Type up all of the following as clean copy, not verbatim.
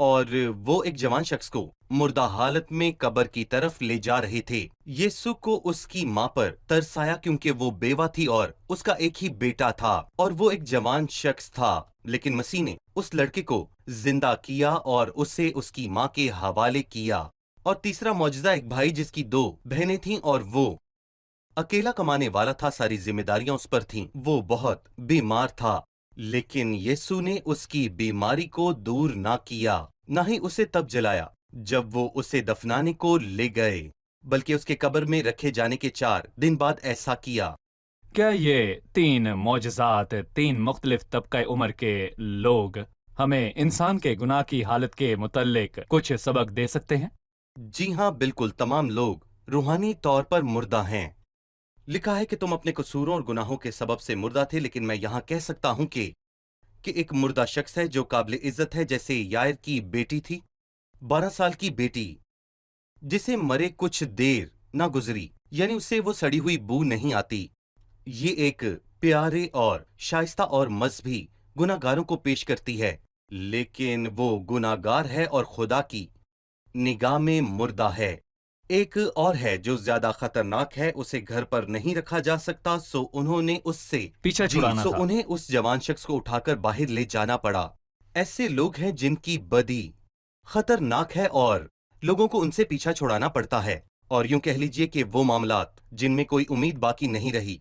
اور وہ ایک جوان شخص کو مردہ حالت میں قبر کی طرف لے جا رہے تھے۔ یسوع کو اس کی ماں پر ترس آیا کیونکہ وہ بیوہ تھی اور اس کا ایک ہی بیٹا تھا اور وہ ایک جوان شخص تھا، لیکن مسیح نے اس لڑکے کو زندہ کیا اور اسے اس کی ماں کے حوالے کیا۔ اور تیسرا معجزہ، ایک بھائی جس کی 2 بہنیں تھیں اور وہ اکیلا کمانے والا تھا، ساری ذمہ داریاں اس پر تھیں، وہ بہت بیمار تھا، لیکن یسوع نے اس کی بیماری کو دور نہ کیا، نہ ہی اسے تب جلایا جب وہ اسے دفنانے کو لے گئے، بلکہ اس کے قبر میں رکھے جانے کے 4 دن بعد ایسا کیا۔ کیا یہ 3 معجزات 3 مختلف طبقہ عمر کے لوگ ہمیں انسان کے گناہ کی حالت کے متعلق کچھ سبق دے سکتے ہیں؟ جی ہاں، بالکل، تمام لوگ روحانی طور پر مردہ ہیں۔ لکھا ہے کہ تم اپنے قصوروں اور گناہوں کے سبب سے مردہ تھے، لیکن میں یہاں کہہ سکتا ہوں کہ ایک مردہ شخص ہے جو قابل عزت ہے، جیسے یائر کی بیٹی تھی، 12 سال کی بیٹی، جسے مرے کچھ دیر نہ گزری، یعنی اسے وہ سڑی ہوئی بو نہیں آتی۔ یہ ایک پیارے اور شائستہ اور مذہبی گناہ گاروں کو پیش کرتی ہے، لیکن وہ گناہ گار ہے اور خدا کی نگاہ میں مردہ ہے۔ ایک اور ہے جو زیادہ خطرناک ہے، اسے گھر پر نہیں رکھا جا سکتا، سو انہوں نے اس سے پیچھا چھڑانا تھا۔ انہیں اس جوان شخص کو اٹھا کر باہر لے جانا پڑا۔ ایسے لوگ ہیں جن کی بدی خطرناک ہے اور لوگوں کو ان سے پیچھا چھڑانا پڑتا ہے، اور یوں کہہ لیجئے کہ وہ معاملات جن میں کوئی امید باقی نہیں رہی،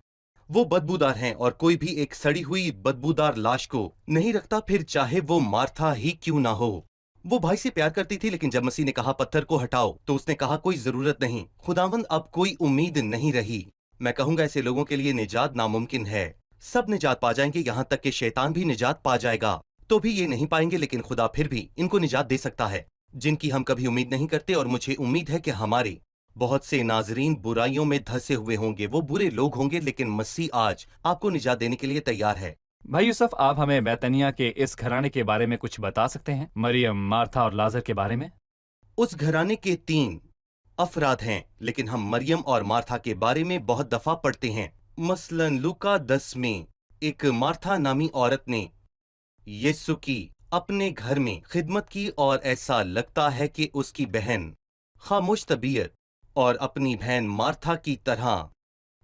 وہ بدبودار ہیں، اور کوئی بھی ایک سڑی ہوئی بدبودار لاش کو نہیں رکھتا، پھر چاہے وہ مارتھا ہی کیوں نہ ہو۔ وہ بھائی سے پیار کرتی تھی، لیکن جب مسیح نے کہا پتھر کو ہٹاؤ تو اس نے کہا کوئی ضرورت نہیں، خداوند اب کوئی امید نہیں رہی۔ میں کہوں گا ایسے لوگوں کے لیے نجات ناممکن ہے۔ سب نجات پا جائیں گے، یہاں تک کہ شیطان بھی نجات پا جائے گا، تو بھی یہ نہیں پائیں گے، لیکن خدا پھر بھی ان کو نجات دے سکتا ہے جن کی ہم کبھی امید نہیں کرتے، اور مجھے امید ہے کہ ہمارے بہت سے ناظرین برائیوں میں دھسے ہوئے ہوں گے، وہ برے لوگ ہوں گے، لیکن مسیح آج آپ کو نجات دینے کے لیے تیار ہے۔ بھائی یوسف، آپ ہمیں بیتنیہ کے اس گھرانے کے بارے میں کچھ بتا سکتے ہیں؟ مریم، مارتھا اور لازر کے بارے میں؟ اس گھرانے کے 3 افراد ہیں، لیکن ہم مریم اور مارتھا کے بارے میں بہت دفعہ پڑھتے ہیں۔ مثلا لوکا 10 میں ایک مارتھا نامی عورت نے یسوع کی اپنے گھر میں خدمت کی، اور ایسا لگتا ہے کہ اس کی بہن خاموش طبیعت اور اپنی بہن مارتھا کی طرح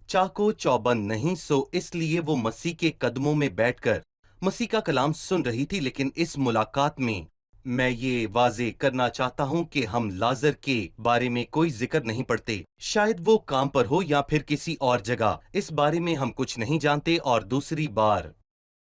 چاقو چوبند نہیں، سو اس لیے وہ مسیح کے قدموں میں بیٹھ کر مسیح کا کلام سن رہی تھی۔ لیکن اس ملاقات میں یہ واضح کرنا چاہتا ہوں کہ ہم لازر کے بارے میں کوئی ذکر نہیں پڑھتے، شاید وہ کام پر ہو یا پھر کسی اور جگہ، اس بارے میں ہم کچھ نہیں جانتے۔ اور دوسری بار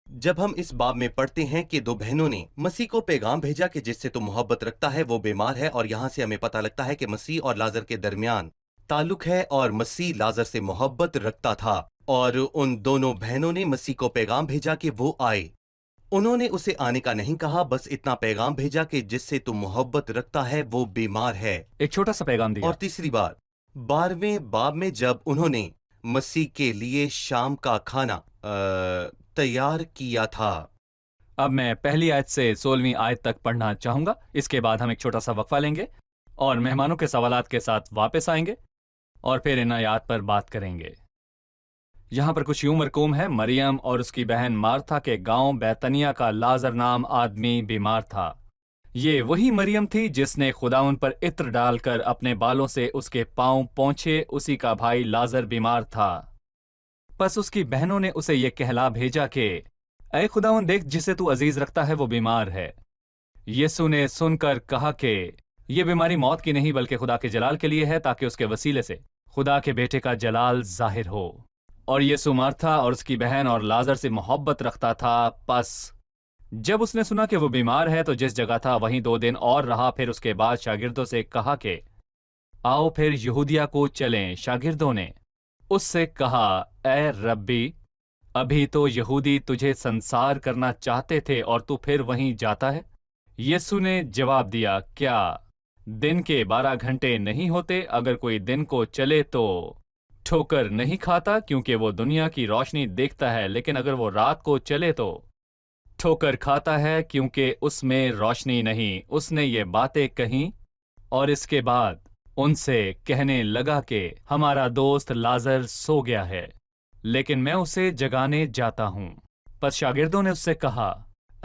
جب ہم اس باب میں پڑھتے ہیں کہ 2 بہنوں نے مسیح کو پیغام بھیجا کہ جس سے تو محبت رکھتا ہے وہ بیمار ہے، اور یہاں سے ہمیں پتہ لگتا ہے کہ مسیح اور لازر کے درمیان تعلق ہے، اور مسیح لازر سے محبت رکھتا تھا، اور ان دونوں بہنوں نے مسیح کو پیغام بھیجا کہ وہ آئے۔ انہوں نے اسے آنے کا نہیں کہا، بس اتنا پیغام بھیجا کہ جس سے تو محبت رکھتا ہے وہ بیمار ہے۔ ایک چھوٹا سا پیغام دیا۔ اور تیسری بار 12ویں باب میں جب انہوں نے مسیح کے لیے شام کا کھانا تیار کیا تھا۔ اب میں پہلی آیت سے 16ویں آیت تک پڑھنا چاہوں گا، اس کے بعد ہم ایک چھوٹا سا وقفہ لیں گے اور مہمانوں کے سوالات کے ساتھ واپس آئیں گے اور پھر ان آیات پر بات کریں گے۔ یہاں پر کچھ یوں مرقوم ہے، مریم اور اس کی بہن مارتھا کے گاؤں بیتنیہ کا لازر نام آدمی بیمار تھا۔ یہ وہی مریم تھی جس نے خداوند پر عطر ڈال کر اپنے بالوں سے اس کے پاؤں پونچھے، اسی کا بھائی لازر بیمار تھا۔ پس اس کی بہنوں نے اسے یہ کہلا بھیجا کہ اے خداوند، دیکھ جسے تو عزیز رکھتا ہے وہ بیمار ہے۔ یسوع نے سن کر کہا کہ یہ بیماری موت کی نہیں بلکہ خدا کے جلال کے لیے ہے، تاکہ اس کے وسیلے سے خدا کے بیٹے کا جلال ظاہر ہو۔ اور یسوع مارتھا اور اس کی بہن اور لازر سے محبت رکھتا تھا، پس جب اس نے سنا کہ وہ بیمار ہے تو جس جگہ تھا وہیں 2 دن اور رہا۔ پھر اس کے بعد شاگردوں سے کہا کہ آؤ پھر یہودیہ کو چلیں۔ شاگردوں نے اس سے کہا اے ربی، ابھی تو یہودی تجھے سنسار کرنا چاہتے تھے اور تو پھر وہیں جاتا ہے؟ یسوع نے جواب دیا، کیا دن کے 12 گھنٹے نہیں ہوتے؟ اگر کوئی دن کو چلے تو ٹھوکر نہیں کھاتا، کیونکہ وہ دنیا کی روشنی دیکھتا ہے، لیکن اگر وہ رات کو چلے تو ٹھوکر کھاتا ہے، کیونکہ اس میں روشنی نہیں۔ اس نے یہ باتیں کہیں اور اس کے بعد ان سے کہنے لگا کہ ہمارا دوست لازر سو گیا ہے، لیکن میں اسے جگانے جاتا ہوں۔ پس شاگردوں نے اس سے کہا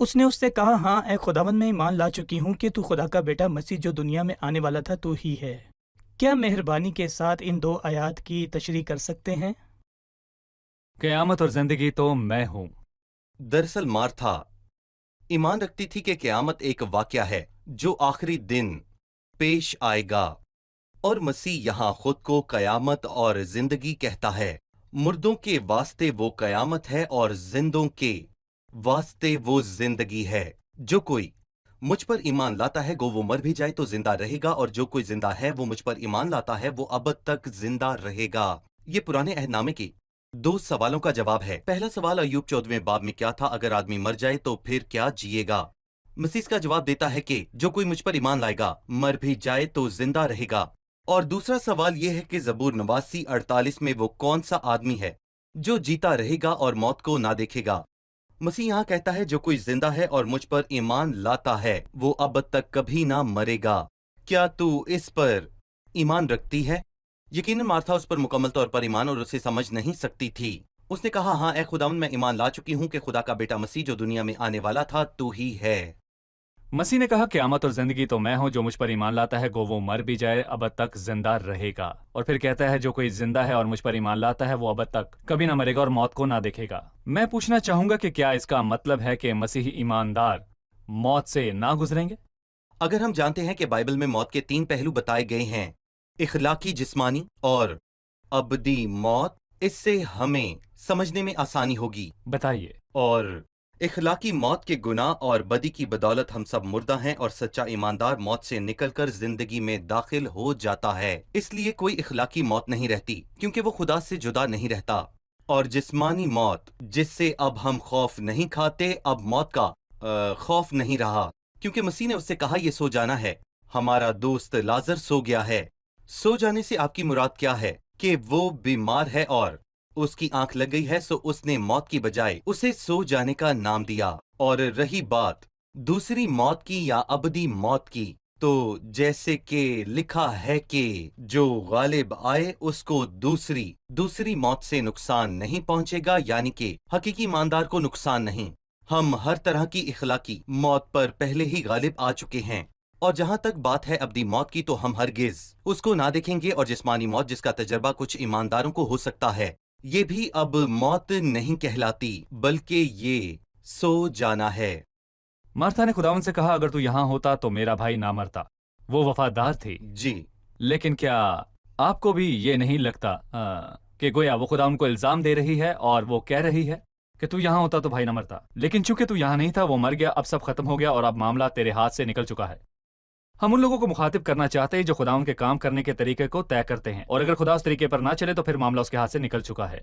اس نے اس سے کہا، ہاں اے خداوند، میں ایمان لا چکی ہوں کہ تو خدا کا بیٹا مسیح جو دنیا میں آنے والا تھا تو ہی ہے۔ کیا مہربانی کے ساتھ ان 2 آیات کی تشریح کر سکتے ہیں؟ قیامت اور زندگی تو میں ہوں۔ دراصل مارتھا ایمان رکھتی تھی کہ قیامت ایک واقعہ ہے جو آخری دن پیش آئے گا، اور مسیح یہاں خود کو قیامت اور زندگی کہتا ہے۔ مردوں کے واسطے وہ قیامت ہے اور زندوں کے واسطے وہ زندگی ہے۔ جو کوئی مجھ پر ایمان لاتا ہے گو وہ مر بھی جائے تو زندہ رہے گا، اور جو کوئی زندہ ہے وہ مجھ پر ایمان لاتا ہے وہ ابد تک زندہ رہے گا۔ یہ پرانے عہد نامے کی 2 سوالوں کا جواب ہے۔ پہلا سوال ایوب 14ویں باب میں کیا تھا؟ اگر آدمی مر جائے تو پھر کیا جیے گا؟ مسیح اس کا جواب دیتا ہے کہ جو کوئی مجھ پر ایمان لائے گا مر بھی جائے تو زندہ رہے گا۔ اور دوسرا سوال یہ ہے کہ زبور 89:48 میں وہ کون سا آدمی ہے جو جیتا رہے گا اور موت کو نہ دیکھے گا؟ مسیح یہاں کہتا ہے جو کوئی زندہ ہے اور مجھ پر ایمان لاتا ہے وہ ابد تک کبھی نہ مرے گا۔ کیا تو اس پر ایمان رکھتی ہے؟ یقیناً مارتھا اس پر مکمل طور پر ایمان اور اسے سمجھ نہیں سکتی تھی۔ اس نے کہا، ہاں اے خداوند، میں ایمان لا چکی ہوں کہ خدا کا بیٹا مسیح جو دنیا میں آنے والا تھا تو ہی ہے۔ مسیح نے کہا قیامت اور زندگی تو میں ہوں، جو مجھ پر ایمان لاتا ہے گو وہ مر بھی جائے ابد تک زندہ رہے گا۔ اور پھر کہتا ہے جو کوئی زندہ ہے اور مجھ پر ایمان لاتا ہے وہ ابد تک کبھی نہ مرے گا اور موت کو نہ دیکھے گا۔ میں پوچھنا چاہوں گا کہ کیا اس کا مطلب ہے کہ مسیحی ایماندار موت سے نہ گزریں گے؟ اگر ہم جانتے ہیں کہ بائبل میں موت کے 3 پہلو بتائے گئے ہیں، اخلاقی، جسمانی اور ابدی موت، اس سے ہمیں سمجھنے میں آسانی ہوگی۔ بتائیے۔ اور اخلاقی موت کے گناہ اور بدی کی بدولت ہم سب مردہ ہیں، اور سچا ایماندار موت سے نکل کر زندگی میں داخل ہو جاتا ہے۔ اس لیے کوئی اخلاقی موت نہیں رہتی کیونکہ وہ خدا سے جدا نہیں رہتا۔ اور جسمانی موت جس سے اب ہم خوف نہیں کھاتے، اب موت کا خوف نہیں رہا، کیونکہ مسیح نے اس سے کہا یہ سو جانا ہے۔ ہمارا دوست لازر سو گیا ہے۔ سو جانے سے آپ کی مراد کیا ہے؟ کہ وہ بیمار ہے اور اس کی آنکھ لگ گئی ہے، سو اس نے موت کی بجائے اسے سو جانے کا نام دیا۔ اور رہی بات دوسری موت کی یا ابدی موت کی، تو جیسے کہ لکھا ہے کہ جو غالب آئے اس کو دوسری موت سے نقصان نہیں پہنچے گا، یعنی کہ حقیقی ایماندار کو نقصان نہیں۔ ہم ہر طرح کی اخلاقی موت پر پہلے ہی غالب آ چکے ہیں، اور جہاں تک بات ہے ابدی موت کی تو ہم ہرگز اس کو نہ دیکھیں گے۔ اور جسمانی موت جس کا تجربہ کچھ ایمانداروں کو ہو سکتا ہے، یہ بھی اب موت نہیں کہلاتی بلکہ یہ سو جانا ہے۔ مارتھا نے خداوند سے کہا اگر تو یہاں ہوتا تو میرا بھائی نہ مرتا۔ وہ وفادار تھی۔ جی، لیکن کیا آپ کو بھی یہ نہیں لگتا کہ گویا وہ خداوند کو الزام دے رہی ہے اور وہ کہہ رہی ہے کہ تو یہاں ہوتا تو بھائی نہ مرتا، لیکن چونکہ تو یہاں نہیں تھا وہ مر گیا، اب سب ختم ہو گیا اور اب معاملہ تیرے ہاتھ سے نکل چکا ہے۔ ہم ان لوگوں کو مخاطب کرنا چاہتے ہیں جو خداوند کے کام کرنے کے طریقے کو طے کرتے ہیں، اور اگر خدا اس طریقے پر نہ چلے تو پھر معاملہ اس کے ہاتھ سے نکل چکا ہے۔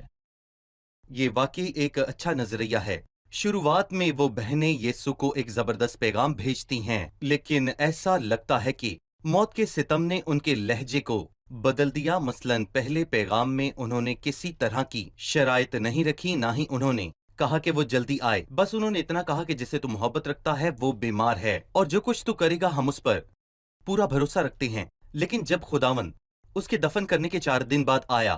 یہ واقعی ایک اچھا نظریہ ہے۔ شروعات میں وہ بہنیں یسوع کو ایک زبردست پیغام بھیجتی ہیں، لیکن ایسا لگتا ہے کہ موت کے ستم نے ان کے لہجے کو بدل دیا۔ مثلاً پہلے پیغام میں انہوں نے کسی طرح کی شرائط نہیں رکھی، نہ ہی انہوں نے کہا کہ وہ جلدی آئے، بس انہوں نے اتنا کہا کہ جسے تو محبت رکھتا ہے وہ بیمار ہے، اور جو کچھ تو کرے گا ہم اس پر پورا بھروسہ رکھتے ہیں۔ لیکن جب خداوند اس کے دفن کرنے کے 4 دن بعد آیا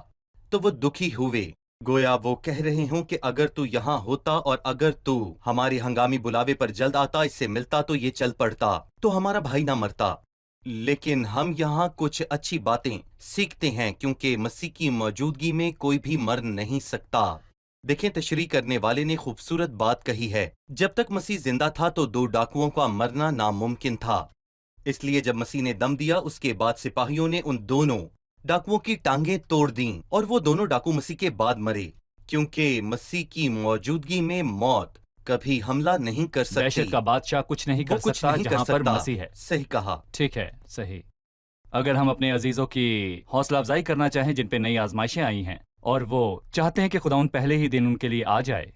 تو وہ دکھی ہوئے، گویا وہ کہہ رہے ہوں کہ اگر تو یہاں ہوتا اور اگر تو ہمارے ہنگامی بلاوے پر جلد آتا، اس سے ملتا تو یہ چل پڑتا تو ہمارا بھائی نہ مرتا۔ لیکن ہم یہاں کچھ اچھی باتیں سیکھتے ہیں، کیونکہ مسیح کی موجودگی میں کوئی بھی مر نہیں سکتا۔ دیکھیں، تشریح کرنے والے نے خوبصورت بات کہی ہے، جب تک مسیح زندہ تھا تو 2 ڈاکوؤں کا مرنا ناممکن تھا۔ اس لیے جب مسیح نے دم دیا اس کے بعد سپاہیوں نے ان دونوں ڈاکوؤں کی ٹانگیں توڑ دیں، اور وہ دونوں ڈاکو مسیح کے بعد مرے، کیونکہ مسیح کی موجودگی میں موت کبھی حملہ نہیں کر سکتی۔ دہشت کا بادشاہ کچھ نہیں وہ کر کچھ سکتا نہیں کر جہاں پر سکتا۔ مسیح ہے۔ صحیح کہا۔ ٹھیک ہے، صحیح۔ اگر ہم اپنے عزیزوں کی حوصلہ افزائی کرنا چاہیں جن پہ نئی آزمائشیں آئی ہیں اور وہ چاہتے ہیں کہ خداوند پہلے ہی دن ان کے لیے آ جائے،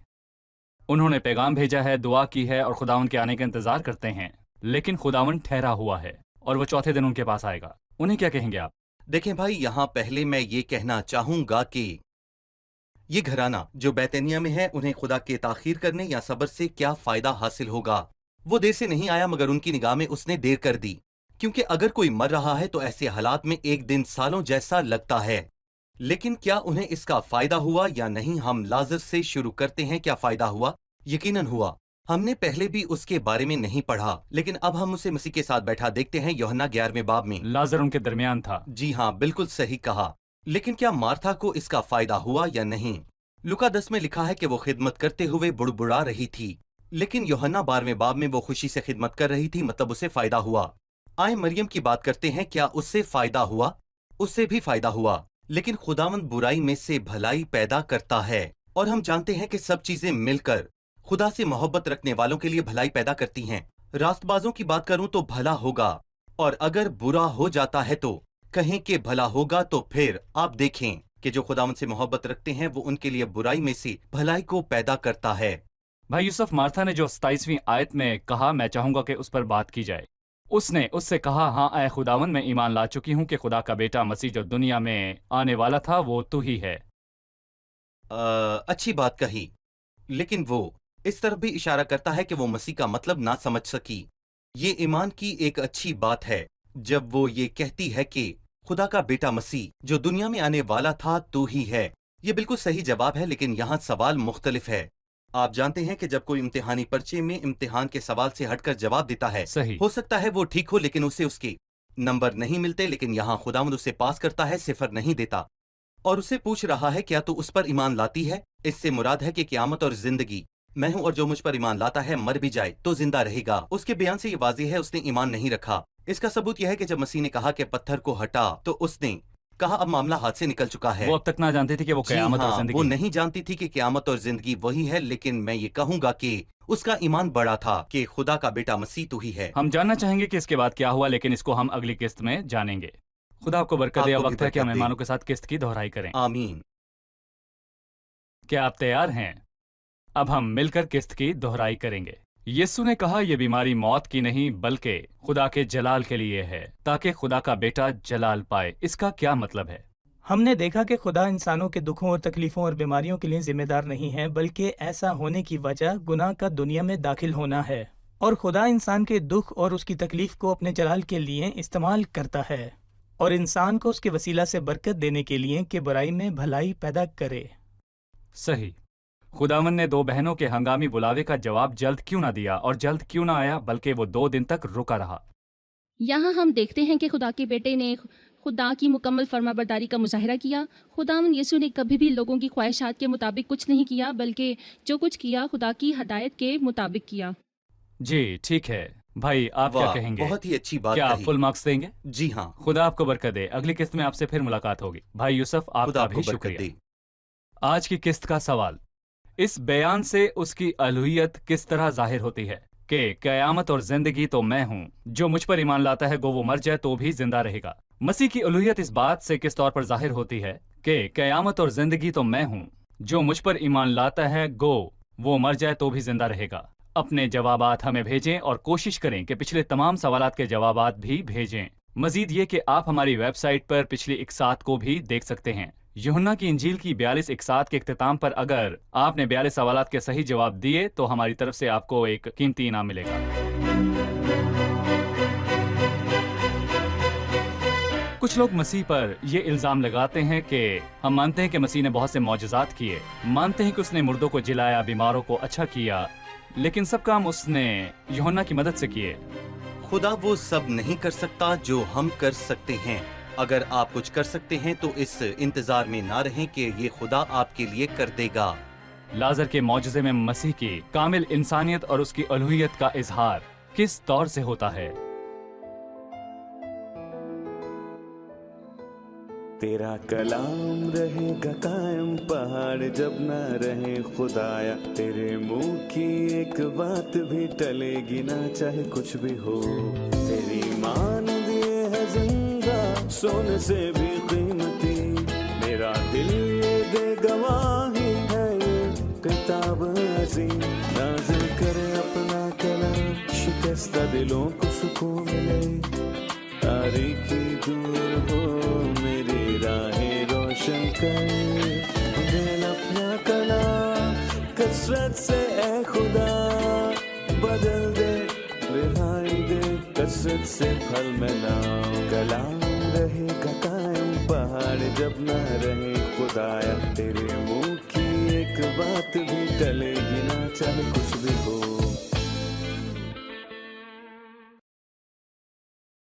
انہوں نے پیغام بھیجا ہے، دعا کی ہے اور خداوند کے آنے کا انتظار کرتے ہیں، لیکن خداوند ٹھہرا ہوا ہے اور وہ چوتھے دن ان کے پاس آئے گا، انہیں کیا کہیں گے آپ؟ دیکھیں بھائی، یہاں پہلے میں یہ کہنا چاہوں گا کہ یہ گھرانہ جو بیتنیہ میں ہے انہیں خدا کے تاخیر کرنے یا صبر سے کیا فائدہ حاصل ہوگا؟ وہ دیر سے نہیں آیا، مگر ان کی نگاہ میں اس نے دیر کر دی، کیونکہ اگر کوئی مر رہا ہے تو ایسے حالات میں 1 دن سالوں جیسا لگتا ہے۔ لیکن کیا انہیں اس کا فائدہ ہوا یا نہیں؟ ہم لازر سے شروع کرتے ہیں۔ کیا فائدہ ہوا؟ یقیناً ہوا۔ ہم نے پہلے بھی اس کے بارے میں نہیں پڑھا، لیکن اب ہم اسے مسیح کے ساتھ بیٹھا دیکھتے ہیں یوحنا 11ویں باب میں۔ لازر ان کے درمیان تھا۔ جی ہاں، بالکل صحیح کہا۔ لیکن کیا مارتھا کو اس کا فائدہ ہوا یا نہیں؟ لوکا 10 میں لکھا ہے کہ وہ خدمت کرتے ہوئے بڑبڑا رہی تھی، لیکن یوحنا 12ویں باب میں وہ خوشی سے خدمت کر رہی تھی، مطلب اسے فائدہ ہوا۔ آئے مریم کی بات کرتے ہیں، کیا اس سے فائدہ ہوا؟ اس سے بھی فائدہ ہوا، لیکن خداوند برائی میں سے بھلائی پیدا کرتا ہے، اور ہم جانتے ہیں کہ سب چیزیں مل کر خدا سے محبت رکھنے والوں کے لیے بھلائی پیدا کرتی ہیں۔ راست بازوں کی بات کروں تو بھلا ہوگا، اور اگر برا ہو جاتا ہے تو کہیں کہ بھلا ہوگا، تو پھر آپ دیکھیں کہ جو خداوند سے محبت رکھتے ہیں وہ ان کے لیے برائی میں سے بھلائی کو پیدا کرتا ہے۔ بھائی یوسف، مارتھا نے جو 27ویں آیت میں کہا، میں چاہوں گا کہ اس پر بات کی جائے۔ اس نے اس سے کہا، ہاں اے خداوند، میں ایمان لا چکی ہوں کہ خدا کا بیٹا مسیح جو دنیا میں آنے والا تھا وہ تو ہی ہے۔ اچھی بات کہی، لیکن وہ اس طرف بھی اشارہ کرتا ہے کہ وہ مسیح کا مطلب نہ سمجھ سکی۔ یہ ایمان کی ایک اچھی بات ہے جب وہ یہ کہتی ہے کہ خدا کا بیٹا مسیح جو دنیا میں آنے والا تھا تو ہی ہے۔ یہ بالکل صحیح جواب ہے، لیکن یہاں سوال مختلف ہے۔ آپ جانتے ہیں کہ جب کوئی امتحانی پرچے میں امتحان کے سوال سے ہٹ کر جواب دیتا ہے، صحیح، ہو سکتا ہے وہ ٹھیک ہو لیکن اسے اس کے نمبر نہیں ملتے، لیکن یہاں خداوند اسے پاس کرتا ہے، 0 نہیں دیتا، اور اسے پوچھ رہا ہے کیا تو اس پر ایمان لاتی ہے؟ اس سے مراد ہے کہ قیامت اور زندگی میں ہوں، اور جو مجھ پر ایمان لاتا ہے مر بھی جائے تو زندہ رہے گا۔ اس کے بیان سے یہ واضح ہے اس نے ایمان نہیں رکھا۔ اس کا ثبوت یہ ہے کہ جب مسیح نے کہا کہ پتھر کو ہٹا تو اس نے کہا اب معاملہ ہاتھ سے نکل چکا ہے۔ وہ اب تک نہ جانتی تھی کہ وہ جی قیامت اور ہاں، زندگی۔ وہ نہیں جانتی تھی کہ قیامت اور زندگی وہی ہے، لیکن میں یہ کہوں گا کہ اس کا ایمان بڑا تھا کہ خدا کا بیٹا مسیح تو ہی ہے۔ ہم جاننا چاہیں گے کہ اس کے بعد کیا ہوا، لیکن اس کو ہم اگلی قسط میں جانیں گے۔ خدا آپ کو برکت دے۔ آپ کو بھی وقت ہے کہ ہم برکت دے۔ مہمانوں کے ساتھ قسط کی دہرائی کریں۔ آمین۔ کیا آپ تیار ہیں؟ اب ہم مل کر قسط کی دہرائی کریں گے۔ یسوع نے کہا، یہ بیماری موت کی نہیں بلکہ خدا کے جلال کے لیے ہے، تاکہ خدا کا بیٹا جلال پائے۔ اس کا کیا مطلب ہے؟ ہم نے دیکھا کہ خدا انسانوں کے دکھوں اور تکلیفوں اور بیماریوں کے لیے ذمہ دار نہیں ہے، بلکہ ایسا ہونے کی وجہ گناہ کا دنیا میں داخل ہونا ہے، اور خدا انسان کے دکھ اور اس کی تکلیف کو اپنے جلال کے لیے استعمال کرتا ہے، اور انسان کو اس کے وسیلہ سے برکت دینے کے لیے کہ برائی میں بھلائی پیدا کرے۔ صحیح۔ خداوند نے 2 بہنوں کے ہنگامی بلاوے کا جواب جلد کیوں نہ دیا، اور جلد کیوں نہ آیا، بلکہ وہ 2 دن تک رکا رہا؟ یہاں ہم دیکھتے ہیں کہ خدا کے بیٹے نے خدا کی مکمل فرما برداری کا مظاہرہ کیا۔ خداوند یسوع نے کبھی بھی لوگوں کی خواہشات کے مطابق کچھ نہیں کیا، بلکہ جو کچھ کیا خدا کی ہدایت کے مطابق کیا۔ جی ٹھیک ہے بھائی، آپ کیا واہ، کہیں گے؟ بہت ہی اچھی بات کیا آپ کہی۔ فل مارکس دیں گے؟ جی ہاں، خدا آپ کو برکت دے۔ اگلی قسط میں آپ سے پھر ملاقات ہوگی۔ بھائی یوسف، آپ خدا کا آپ بھی کو برکت شکریہ۔ دے۔ آج کی قسط کا سوال، اس بیان سے اس کی الوہیت کس طرح ظاہر ہوتی ہے کہ قیامت اور زندگی تو میں ہوں، جو مجھ پر ایمان لاتا ہے گو وہ مر جائے تو بھی زندہ رہے گا۔ مسیح کی الوہیت اس بات سے کس طور پر ظاہر ہوتی ہے کہ قیامت اور زندگی تو میں ہوں، جو مجھ پر ایمان لاتا ہے گو وہ مر جائے تو بھی زندہ رہے گا؟ اپنے جوابات ہمیں بھیجیں، اور کوشش کریں کہ پچھلے تمام سوالات کے جوابات بھی بھیجیں۔ مزید یہ کہ آپ ہماری ویب سائٹ پر پچھلی اقساط کو بھی دیکھ سکتے ہیں۔ یوحنا کی انجیل کی 42 اقساط کے اختتام پر اگر آپ نے 42 سوالات کے صحیح جواب دیے تو ہماری طرف سے آپ کو ایک قیمتی انعام ملے گا۔ کچھ لوگ مسیح پر یہ الزام لگاتے ہیں کہ ہم مانتے ہیں کہ مسیح نے بہت سے معجزات کیے، مانتے ہیں کہ اس نے مردوں کو جلایا، بیماروں کو اچھا کیا، لیکن سب کام اس نے یوحنا کی مدد سے کیے۔ خدا وہ سب نہیں کر سکتا جو ہم کر سکتے ہیں۔ اگر آپ کچھ کر سکتے ہیں تو اس انتظار میں نہ رہیں کہ یہ خدا آپ کے لیے کر دے گا۔ لازر کے معجزے میں مسیح کی کامل انسانیت اور اس کی الوہیت کا اظہار کس طور سے ہوتا ہے؟ تیرا کلام رہے گا قائم، پہاڑ جب نہ رہے خدایا، تیرے منہ کی ایک بات بھی ٹلے گی نہ چاہے کچھ بھی ہو۔ تیری مان دیے ہے زندہ سونے سے بھی قیمتی، میرا دل یہ دے گواہی ہے یہ کتاب عظیم، نازل کرے اپنا کلام، شکستہ دلوں کو سکون ملے، تاریکی دور ہو میری راہیں روشن کر، دل اپنا کلام کثرت سے اے خدا بدل دے، رہائی دے کثرت سے پھل ملاؤ۔ کلام رہے گا قائم، پہاڑ جب نہ رہے خدایا، تیرے منہ کی ایک بات بھی ٹلے گی نہ چاہے کچھ بھی ہو۔